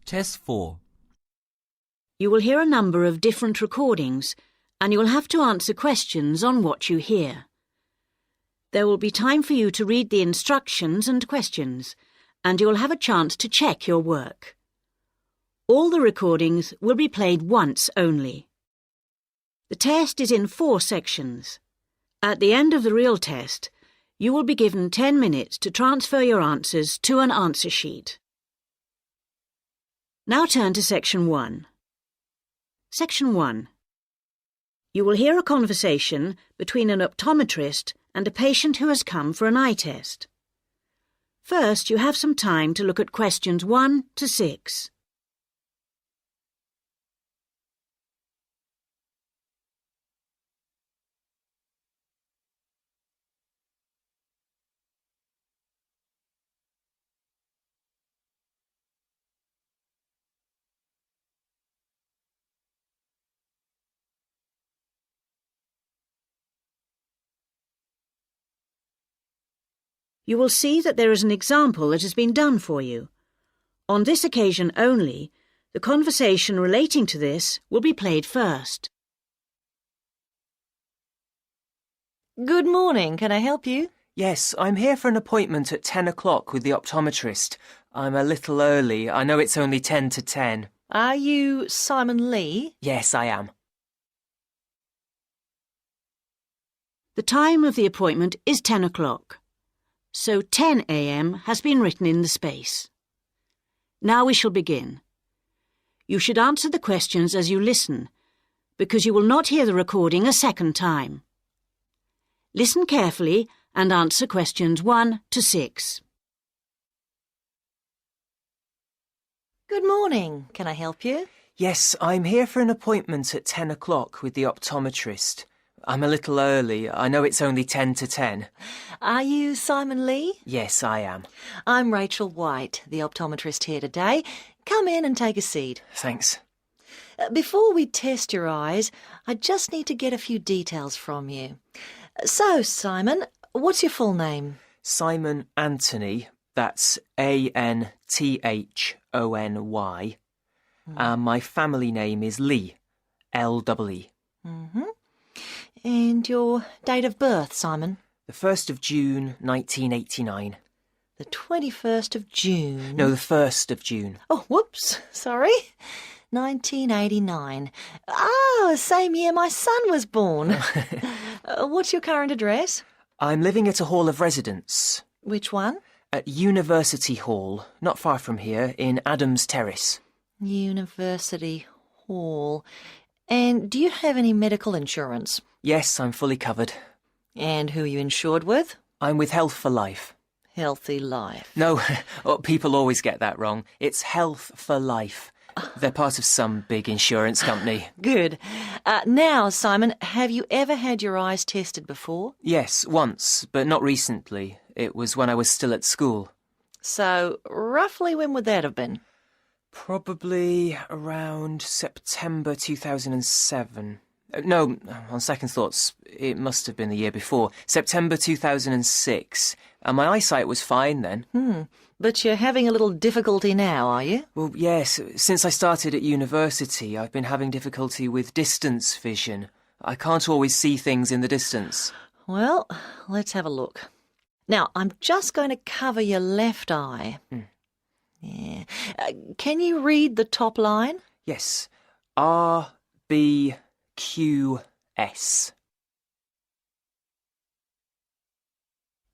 Test 4. You will hear a number of different recordings, and you will have to answer questions on what you hear. There will be time for you to read the instructions and questions, and you will have a chance to check your work. All the recordings will be played once only. The test is in 4 sections. At the end of the real test, you will be given 10 minutes to transfer your answers to an answer sheet. Now turn to Section 1. Section 1. You will hear a conversation between an optometrist and a patient who has come for an eye test. First, you have some time to look at questions 1 to 6. You will see that there is an example that has been done for you. On this occasion only, the conversation relating to this will be played first. Good morning. Can I help you? Yes, I'm here for an appointment at 10 o'clock with the optometrist. I'm a little early. I know it's only 10 to 10. Are you Simon Lee? Yes, I am. The time of the appointment is 10 o'clock. So 10 a.m. has been written in the space. Now we shall begin. You should answer the questions as you listen, because you will not hear the recording a second time. Listen carefully and answer questions 1 to 6. Good morning. Can I help you? Yes, I'm here for an appointment at 10 o'clock with the optometrist. I'm a little early. I know it's only 10 to 10. Are you Simon Lee? Yes, I am. I'm Rachel White, the optometrist here today. Come in and take a seat. Thanks. Before we test your eyes, I just need to get a few details from you. So, Simon, what's your full name? Simon Anthony. That's A-N-T-H-O-N-Y. My family name is Lee. L-E-E. Mm-hmm. And your date of birth, Simon? The 1st of June, 1989. The 21st of June? No, the 1st of June. Oh, whoops, sorry. 1989. Ah, same year my son was born. What's your current address? I'm living at a hall of residence. Which one? At University Hall, not far from here, in Adams Terrace. University Hall. And do you have any medical insurance? Yes, I'm fully covered. And who are you insured with? I'm with Health for Life. Healthy Life. No, people always get that wrong. It's Health for Life. They're part of some big insurance company. Good. Now, Simon, have you ever had your eyes tested before? Yes, once, but not recently. It was when I was still at school. So, roughly when would that have been? Probably around September 2007. No, on second thoughts, it must have been the year before. September 2006. And my eyesight was fine then. But you're having a little difficulty now, are you? Well, yes. Since I started at university, I've been having difficulty with distance vision. I can't always see things in the distance. Well, let's have a look. Now, I'm just going to cover your left eye. Yeah. Can you read the top line? Yes. RBQS.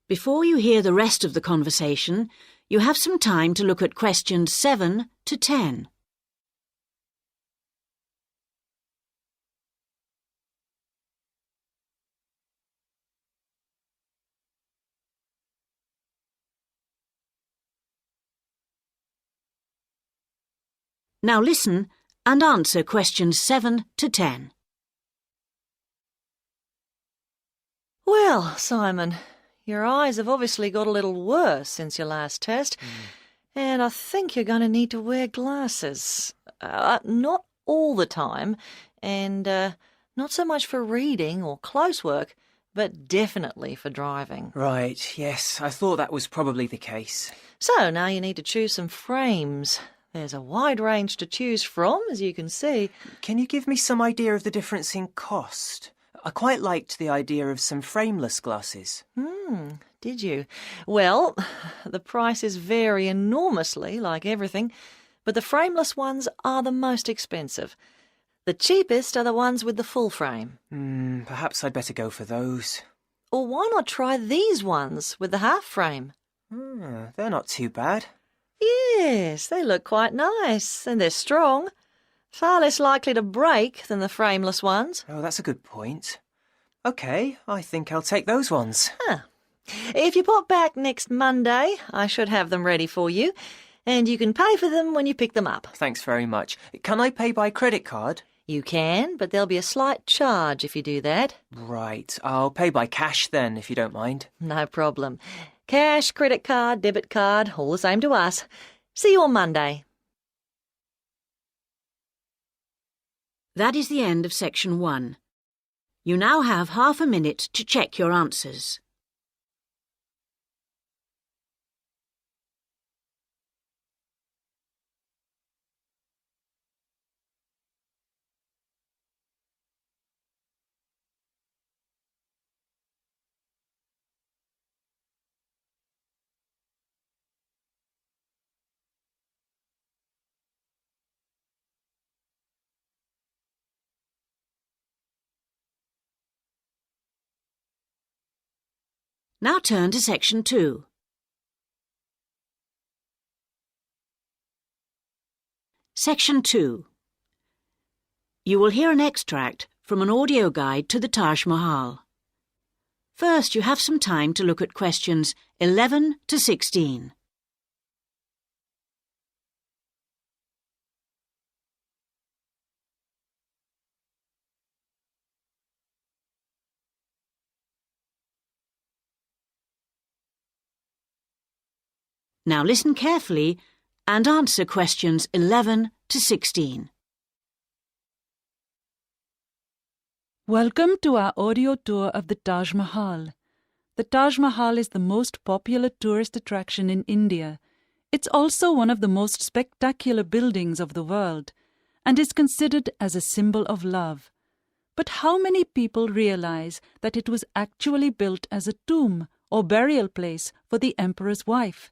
Before you hear the rest of the conversation, you have some time to look at questions 7 to 10. Now listen and answer questions 7 to 10. Well, Simon, your eyes have obviously got a little worse since your last test, and I think you're going to need to wear glasses. Not all the time, and not so much for reading or close work, but definitely for driving. Right, yes, I thought that was probably the case. So now you need to choose some frames. There's a wide range to choose from, as you can see. Can you give me some idea of the difference in cost? I quite liked the idea of some frameless glasses. Did you? Well, the prices vary enormously, like everything, but the frameless ones are the most expensive. The cheapest are the ones with the full frame. Perhaps I'd better go for those. Or why not try these ones with the half frame? They're not too bad. Yes, they look quite nice, and they're strong. Far less likely to break than the frameless ones. Oh, that's a good point. OK, I think I'll take those ones. If you pop back next Monday, I should have them ready for you, and you can pay for them when you pick them up. Thanks very much. Can I pay by credit card? You can, but there'll be a slight charge if you do that. Right, I'll pay by cash then, if you don't mind. No problem. Cash, credit card, debit card, all the same to us. See you on Monday. That is the end of section 1. You now have half a minute to check your answers. Now turn to section 2. Section 2. You will hear an extract from an audio guide to the Taj Mahal. First, you have some time to look at questions 11 to 16. Now listen carefully and answer questions 11 to 16. Welcome to our audio tour of the Taj Mahal. The Taj Mahal is the most popular tourist attraction in India. It's also one of the most spectacular buildings of the world and is considered as a symbol of love. But how many people realize that it was actually built as a tomb or burial place for the emperor's wife?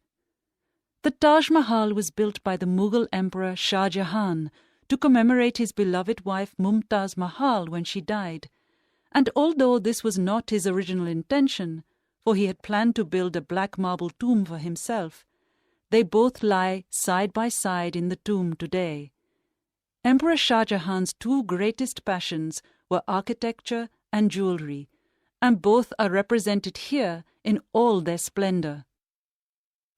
The Taj Mahal was built by the Mughal Emperor Shah Jahan to commemorate his beloved wife Mumtaz Mahal when she died. And although this was not his original intention, for he had planned to build a black marble tomb for himself, they both lie side by side in the tomb today. Emperor Shah Jahan's two greatest passions were architecture and jewelry, and both are represented here in all their splendor.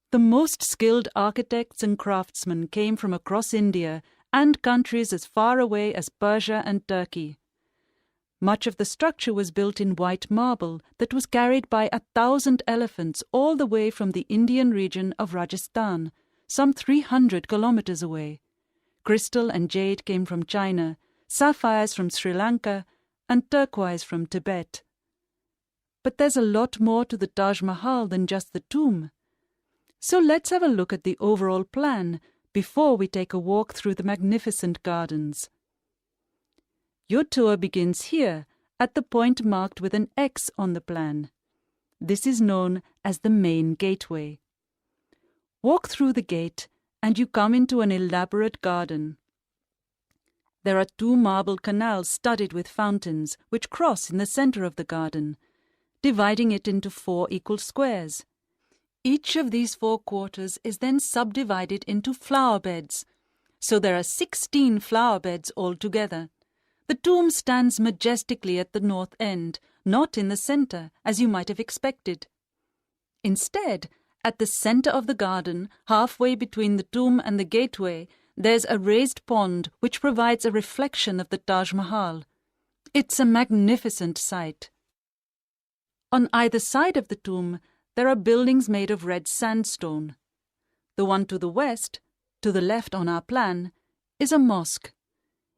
The most skilled architects and craftsmen came from across India and countries as far away as Persia and Turkey. Much of the structure was built in white marble that was carried by 1,000 elephants all the way from the Indian region of Rajasthan, some 300 kilometers away. Crystal and jade came from China, sapphires from Sri Lanka, and turquoise from Tibet. But there's a lot more to the Taj Mahal than just the tomb. So let's have a look at the overall plan before we take a walk through the magnificent gardens. Your tour begins here, at the point marked with an X on the plan. This is known as the main gateway. Walk through the gate and you come into an elaborate garden. There are 2 marble canals studded with fountains which cross in the center of the garden, dividing it into 4 equal squares. Each of these 4 quarters is then subdivided into flower beds, so there are 16 flower beds altogether. The tomb stands majestically at the north end, not in the center, as you might have expected. Instead, at the center of the garden, halfway between the tomb and the gateway, there's a raised pond which provides a reflection of the Taj Mahal. It's a magnificent sight. On either side of the tomb, there are buildings made of red sandstone. The one to the west, to the left on our plan, is a mosque.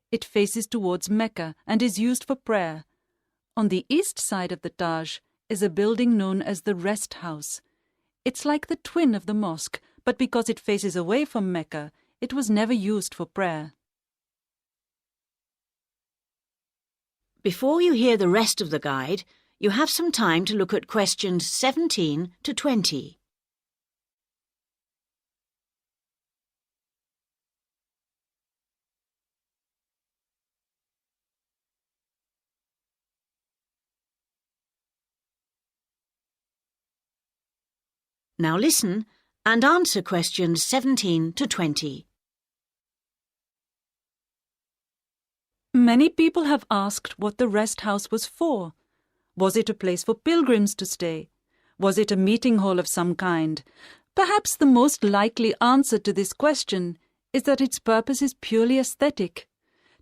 It faces towards Mecca and is used for prayer. On the east side of the Taj is a building known as the Rest House. It's like the twin of the mosque, but because it faces away from Mecca, It was never used for prayer. Before you hear the rest of the guide, you have some time to look at questions 17 to 20. Now listen and answer questions 17 to 20. Many people have asked what the rest house was for. Was it a place for pilgrims to stay? Was it a meeting hall of some kind? Perhaps the most likely answer to this question is that its purpose is purely aesthetic,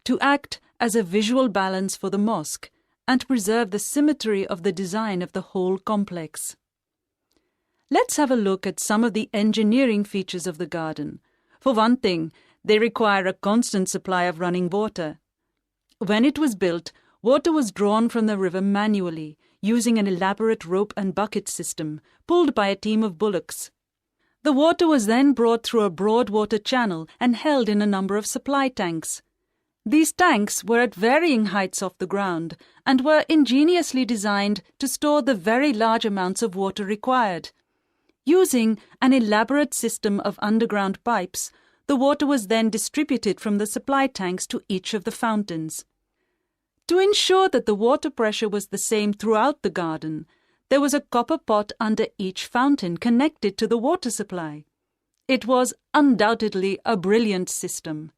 to act as a visual balance for the mosque and preserve the symmetry of the design of the whole complex. Let's have a look at some of the engineering features of the garden. For one thing, they require a constant supply of running water. When it was built, water was drawn from the river manually, using an elaborate rope and bucket system, pulled by a team of bullocks. The water was then brought through a broad water channel and held in a number of supply tanks. These tanks were at varying heights off the ground and were ingeniously designed to store the very large amounts of water required. Using an elaborate system of underground pipes, the water was then distributed from the supply tanks to each of the fountains. To ensure that the water pressure was the same throughout the garden, there was a copper pot under each fountain connected to the water supply. It was undoubtedly a brilliant system.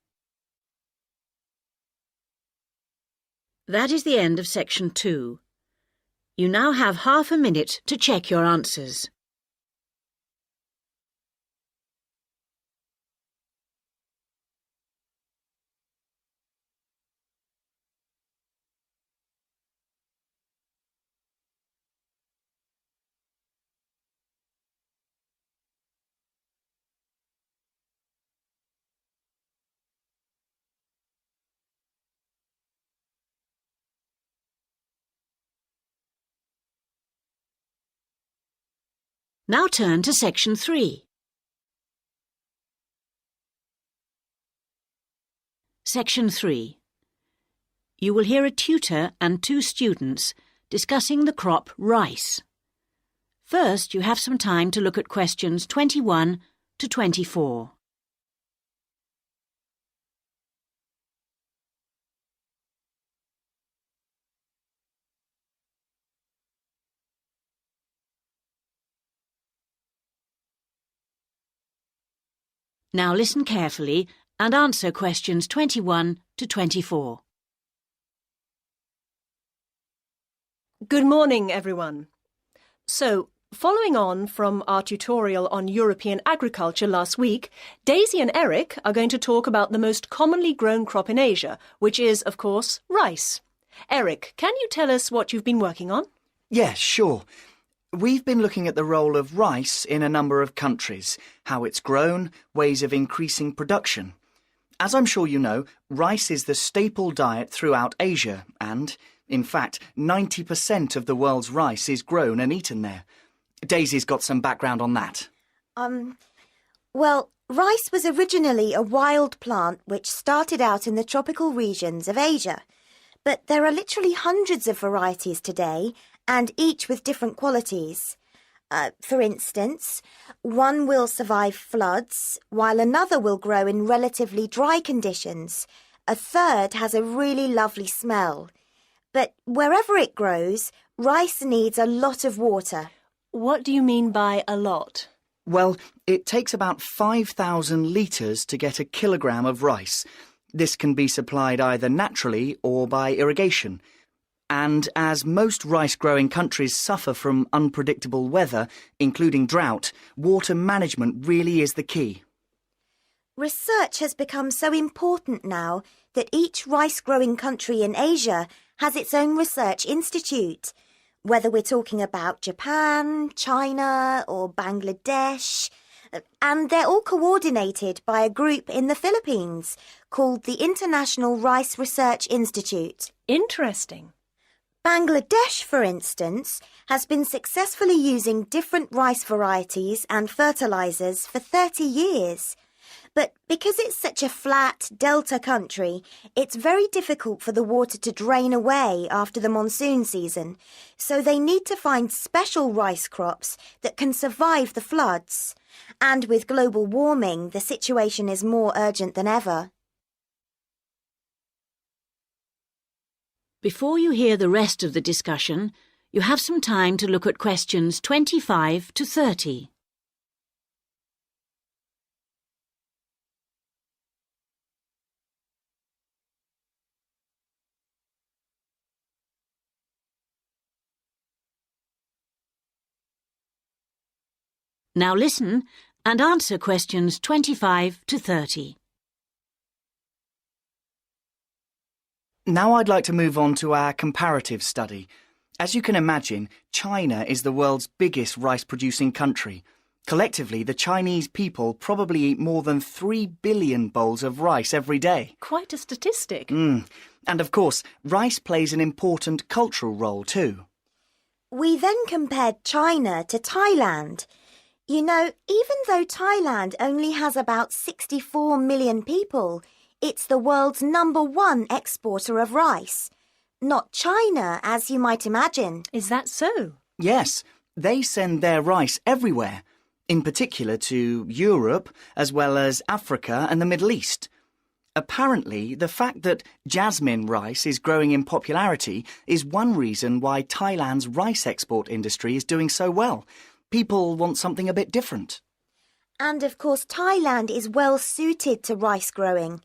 That is the end of section 2. You now have half a minute to check your answers. Now turn to section 3. Section 3. You will hear a tutor and 2 students discussing the crop rice. First, you have some time to look at questions 21 to 24. Now listen carefully and answer questions 21 to 24. Good morning, everyone. So, following on from our tutorial on European agriculture last week, Daisy and Eric are going to talk about the most commonly grown crop in Asia, which is, of course, rice. Eric, can you tell us what you've been working on? Yes, sure. We've been looking at the role of rice in a number of countries, how it's grown, ways of increasing production. As I'm sure you know, rice is the staple diet throughout Asia and, in fact, 90% of the world's rice is grown and eaten there. Daisy's got some background on that. Well, rice was originally a wild plant which started out in the tropical regions of Asia. But there are literally hundreds of varieties today, and each with different qualities. For instance, one will survive floods, while another will grow in relatively dry conditions. A third has a really lovely smell. But wherever it grows, rice needs a lot of water. What do you mean by a lot? Well, it takes about 5,000 litres to get a kilogram of rice. This can be supplied either naturally or by irrigation. And as most rice-growing countries suffer from unpredictable weather, including drought, water management really is the key. Research has become so important now that each rice-growing country in Asia has its own research institute. Whether we're talking about Japan, China or Bangladesh, and they're all coordinated by a group in the Philippines called the International Rice Research Institute. Interesting. Bangladesh, for instance, has been successfully using different rice varieties and fertilizers for 30 years. But because it's such a flat delta country, it's very difficult for the water to drain away after the monsoon season, so they need to find special rice crops that can survive the floods. And with global warming, the situation is more urgent than ever. Before you hear the rest of the discussion, you have some time to look at questions 25 to 30. Now listen and answer questions 25 to 30. Now I'd like to move on to our comparative study. As you can imagine, China is the world's biggest rice-producing country. Collectively, the Chinese people probably eat more than 3 billion bowls of rice every day. Quite a statistic. And of course, rice plays an important cultural role too. We then compared China to Thailand. You know, even though Thailand only has about 64 million people, it's the world's #1 exporter of rice. Not China, as you might imagine. Is that so? Yes, they send their rice everywhere, in particular to Europe, as well as Africa and the Middle East. Apparently, the fact that jasmine rice is growing in popularity is one reason why Thailand's rice export industry is doing so well. People want something a bit different. And of course, Thailand is well suited to rice growing.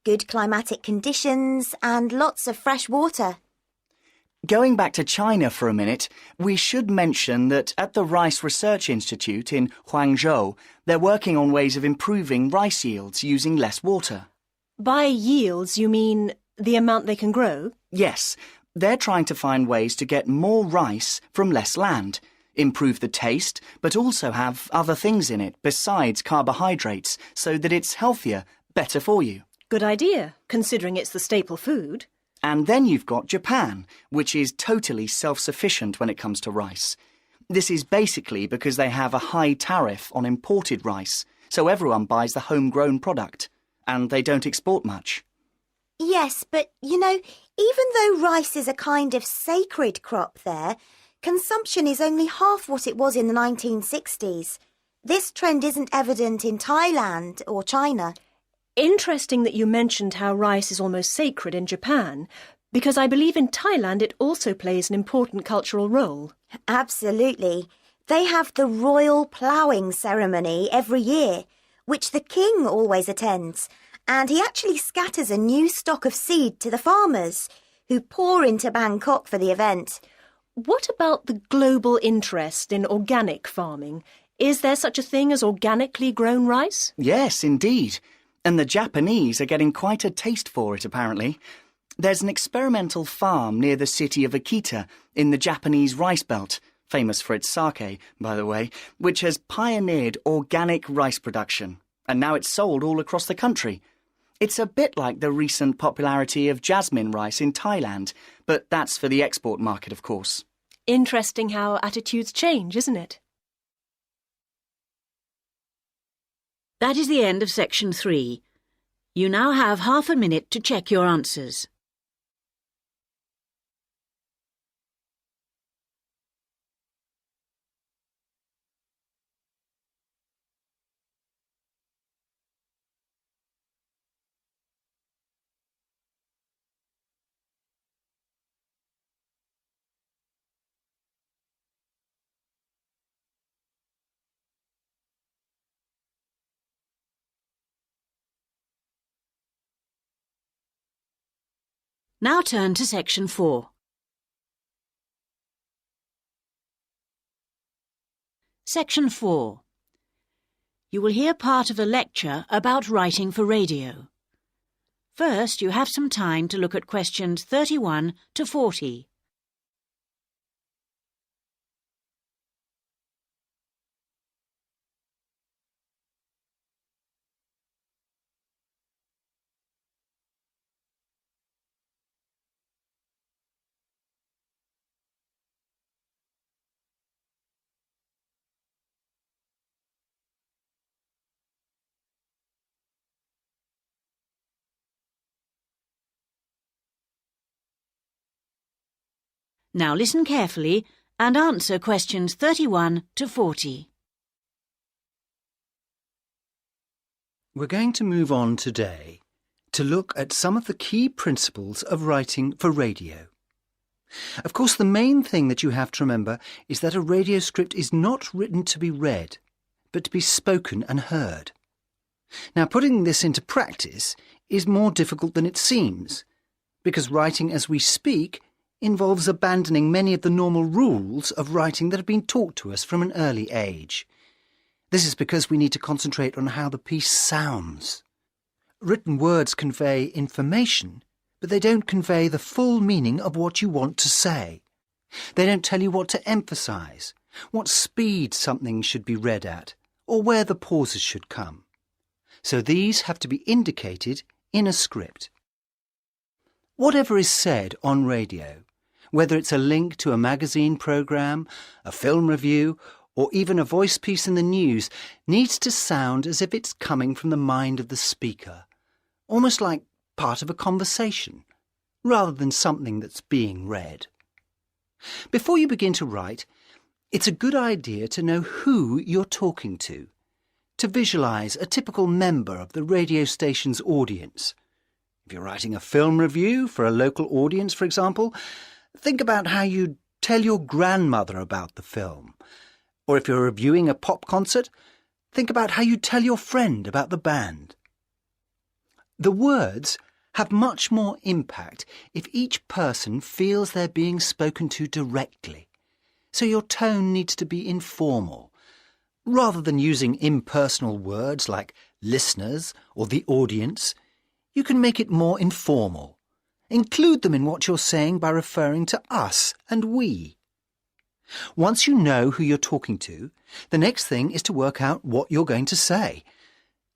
Good climatic conditions and lots of fresh water. Going back to China for a minute, we should mention that at the Rice Research Institute in Huangzhou, they're working on ways of improving rice yields using less water. By yields, you mean the amount they can grow? Yes, they're trying to find ways to get more rice from less land, improve the taste, but also have other things in it besides carbohydrates so that it's healthier, better for you. Good idea, considering it's the staple food. And then you've got Japan, which is totally self-sufficient when it comes to rice. This is basically because they have a high tariff on imported rice, so everyone buys the homegrown product, and they don't export much. Yes, but, you know, even though rice is a kind of sacred crop there, consumption is only half what it was in the 1960s. This trend isn't evident in Thailand or China. Interesting that you mentioned how rice is almost sacred in Japan, because I believe in Thailand it also plays an important cultural role. Absolutely. They have the royal ploughing ceremony every year, which the king always attends, and he actually scatters a new stock of seed to the farmers, who pour into Bangkok for the event. What about the global interest in organic farming? Is there such a thing as organically grown rice? Yes, indeed. And the Japanese are getting quite a taste for it, apparently. There's an experimental farm near the city of Akita in the Japanese rice belt, famous for its sake, by the way, which has pioneered organic rice production, and now it's sold all across the country. It's a bit like the recent popularity of jasmine rice in Thailand, but that's for the export market, of course. Interesting how attitudes change, isn't it? That is the end of section 3. You now have half a minute to check your answers. Now turn to section 4. Section 4. You will hear part of a lecture about writing for radio. First, you have some time to look at questions 31 to 40. Now listen carefully and answer questions 31 to 40. We're going to move on today to look at some of the key principles of writing for radio. Of course, the main thing that you have to remember is that a radio script is not written to be read, but to be spoken and heard. Now, putting this into practice is more difficult than it seems, because writing as we speak involves abandoning many of the normal rules of writing that have been taught to us from an early age. This is because we need to concentrate on how the piece sounds. Written words convey information, but they don't convey the full meaning of what you want to say. They don't tell you what to emphasise, what speed something should be read at, or where the pauses should come. So these have to be indicated in a script. Whatever is said on radio, whether it's a link to a magazine programme, a film review, or even a voice piece in the news, needs to sound as if it's coming from the mind of the speaker, almost like part of a conversation, rather than something that's being read. Before you begin to write, it's a good idea to know who you're talking to visualise a typical member of the radio station's audience. If you're writing a film review for a local audience, for example, think about how you'd tell your grandmother about the film. Or if you're reviewing a pop concert, think about how you'd tell your friend about the band. The words have much more impact if each person feels they're being spoken to directly. So your tone needs to be informal. Rather than using impersonal words like listeners or the audience, you can make it more informal. Include them in what you're saying by referring to us and we. Once you know who you're talking to, the next thing is to work out what you're going to say.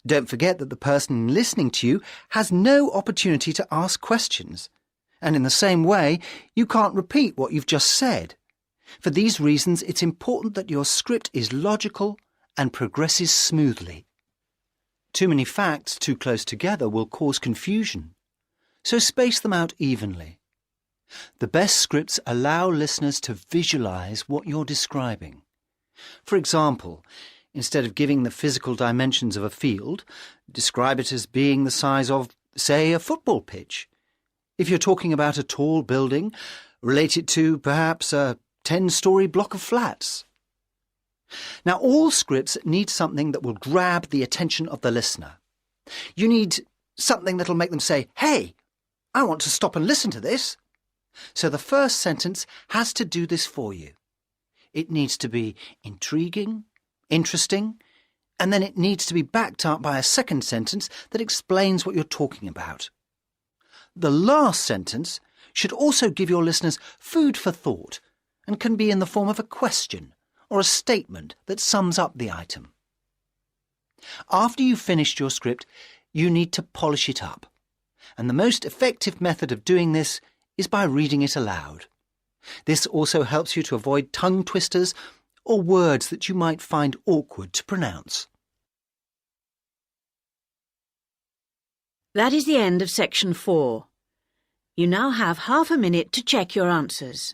Don't forget that the person listening to you has no opportunity to ask questions. And in the same way, you can't repeat what you've just said. For these reasons, it's important that your script is logical and progresses smoothly. Too many facts too close together will cause confusion, so space them out evenly. The best scripts allow listeners to visualise what you're describing. For example, instead of giving the physical dimensions of a field, describe it as being the size of, say, a football pitch. If you're talking about a tall building, relate it to perhaps a 10-storey block of flats. Now, all scripts need something that will grab the attention of the listener. You need something that'll make them say, "Hey, I want to stop and listen to this." So the first sentence has to do this for you. It needs to be intriguing, interesting, and then it needs to be backed up by a second sentence that explains what you're talking about. The last sentence should also give your listeners food for thought and can be in the form of a question or a statement that sums up the item. After you've finished your script, you need to polish it up. And the most effective method of doing this is by reading it aloud. This also helps you to avoid tongue twisters or words that you might find awkward to pronounce. That is the end of section 4. You now have half a minute to check your answers.